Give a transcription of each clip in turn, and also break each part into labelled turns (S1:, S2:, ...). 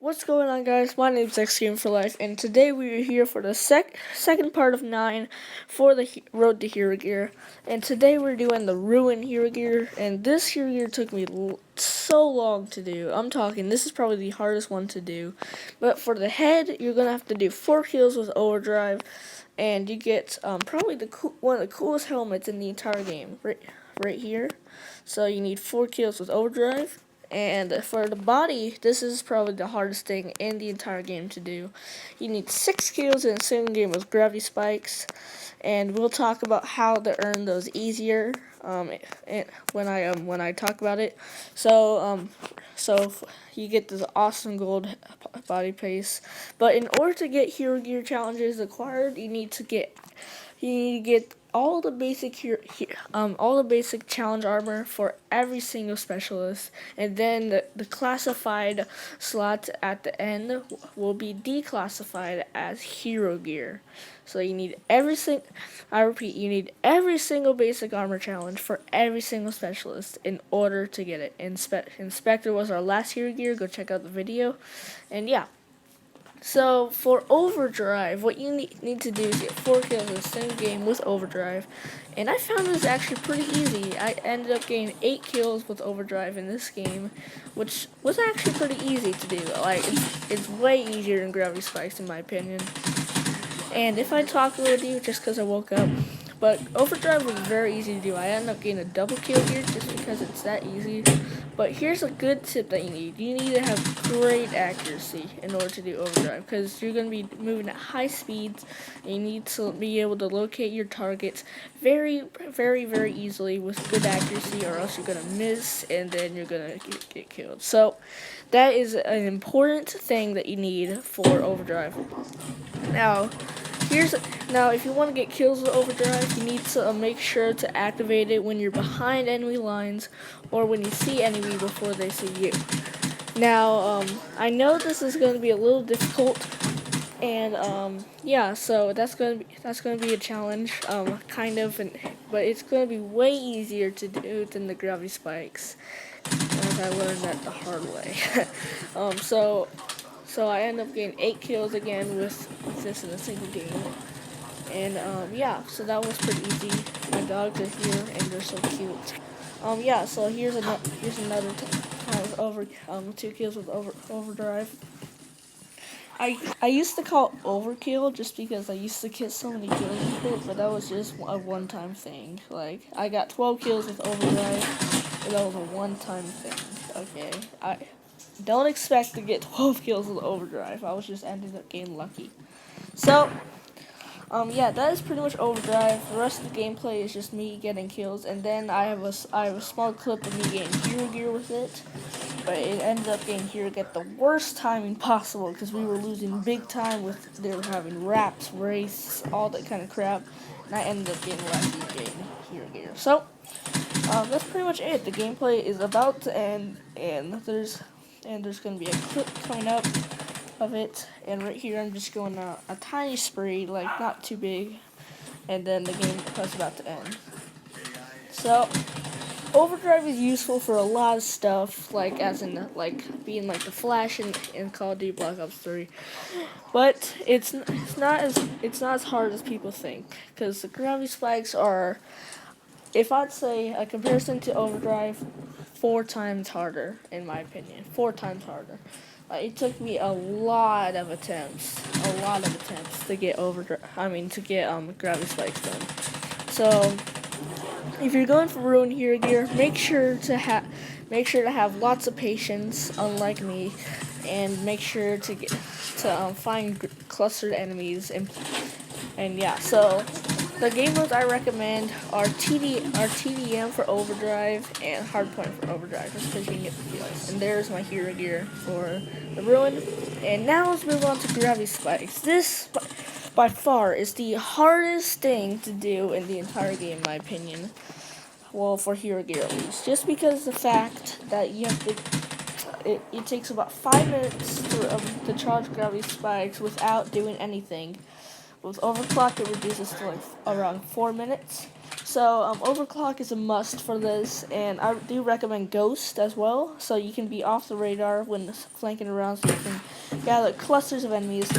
S1: What's going on, guys? My name's Xgame for Life, and today we are here for the second part of 9 for the Road to Hero Gear. And today we're doing the Ruin Hero Gear, and this Hero Gear took me so long to do. I'm talking, this is probably the hardest one to do. But for the head, you're going to have to do 4 kills with Overdrive, and you get probably one of the coolest helmets in the entire game, right here. So you need 4 kills with Overdrive. And for the body, this is probably the hardest thing in the entire game to do. You need 6 kills in a single game with gravity spikes, and we'll talk about how to earn those easier when I talk about it. So you get this awesome gold body pace, but in order to get Hero Gear challenges acquired, you need to get all the basic challenge armor for every single specialist, and then the classified slots at the end will be declassified as Hero Gear. So you need I repeat, you need every single basic armor challenge for every single specialist in order to get it. Inspector was our last Hero Gear. Go check out the video, and yeah. So for Overdrive, what you need to do is get 4 kills in a single game with Overdrive, and I found this actually pretty easy. I ended up getting 8 kills with Overdrive in this game, which was actually pretty easy to do. Like, it's way easier than Gravity Spikes in my opinion. And if I talk a little deep, just because I woke up, but Overdrive was very easy to do. I ended up getting a double kill here just because it's that easy. But here's a good tip that you need. You need to have great accuracy in order to do Overdrive, because you're going to be moving at high speeds, and you need to be able to locate your targets very, very, very easily with good accuracy, or else you're going to miss, and then you're going to get killed. So that is an important thing that you need for Overdrive. Now, if you want to get kills with Overdrive, you need to make sure to activate it when you're behind enemy lines or when you see enemy before they see you. Now, I know this is going to be a little difficult, and yeah, so that's going to be a challenge, but it's going to be way easier to do than the gravity spikes, as I learned that the hard way. So I end up getting 8 kills again with this in a single game. And yeah, so that was pretty easy. My dogs are here and they're so cute. Yeah, so here's another time with 2 kills with Overdrive. I used to call it Overkill just because I used to get so many kills with it, but that was just a one-time thing. Like, I got 12 kills with Overdrive, and that was a one-time thing. Okay, I don't expect to get 12 kills with Overdrive. I was just ended up getting lucky. So, yeah, that is pretty much Overdrive. The rest of the gameplay is just me getting kills, and then I have a small clip of me getting Hero Gear with it. But it ended up getting Hero Gear at the worst timing possible because we were losing big time they were having wraps, race, all that kind of crap, and I ended up getting lucky getting Hero Gear. So, that's pretty much it. The gameplay is about to end, and there's going to be a clip coming up of it, and right here I'm just going a tiny spree, like not too big, and then the game is about to end. So Overdrive is useful for a lot of stuff, like as in like being like the Flash in Call of Duty Black Ops 3, but it's not as hard as people think, because the gravity spikes are, if I'd say a comparison to Overdrive, 4 times harder in my opinion. 4 times harder. It took me a lot of attempts to get gravity spikes done. So if you're going for Ruin Hero Gear, make sure to have lots of patience, unlike me, and make sure to find clustered enemies and yeah. So the game modes I recommend are TDM for Overdrive and Hardpoint for Overdrive, just because you can get the feels. And there's my Hero Gear for the Ruin. And now let's move on to Gravity Spikes. This, by far, is the hardest thing to do in the entire game, in my opinion. Well, for Hero Gear at least. Just because the fact that you have to... It takes about 5 minutes to charge Gravity Spikes without doing anything. With Overclock, it reduces to like around 4 minutes. So overclock is a must for this, and I do recommend Ghost as well, so you can be off the radar when flanking around, so you can gather clusters of enemies.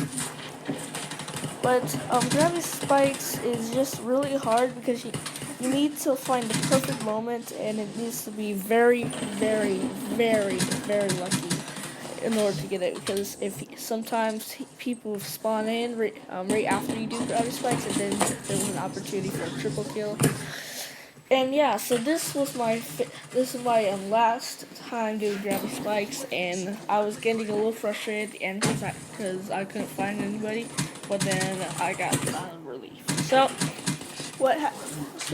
S1: But grabbing spikes is just really hard because you need to find the perfect moment, and it needs to be very, very, very, very lucky in order to get it. Because if sometimes people spawn in right after you do grabbing spikes, and then there was an opportunity for a triple kill. And yeah, so this is my last time doing grabbing spikes, and I was getting a little frustrated at the end because I couldn't find anybody. But then I got relief. So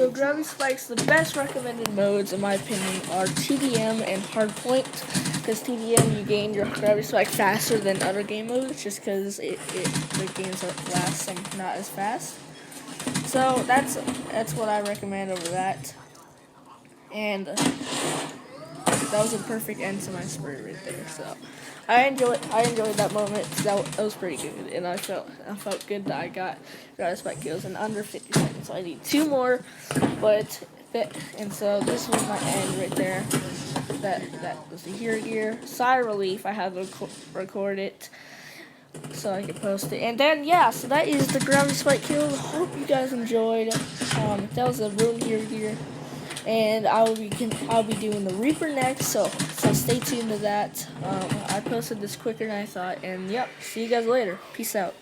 S1: grabbing spikes, the best recommended modes in my opinion are TDM and hardpoint. Because TDM, you gain your grabbing spike faster than other game modes, just because the games last not as fast. So that's what I recommend over that. And that was a perfect end to my spree right there. So I enjoyed that moment. That was pretty good, and I felt good that I got spike kills in under 50 seconds. So I need 2 more, and so this was my end right there. That was the hero gear. Sigh of relief. I had to record it so I could post it. And then yeah, so that is the ground spike kill. Hope you guys enjoyed. That was a ruined hero gear. And I'll be doing the Reaper next, so stay tuned to that. I posted this quicker than I thought, and yep, see you guys later. Peace out.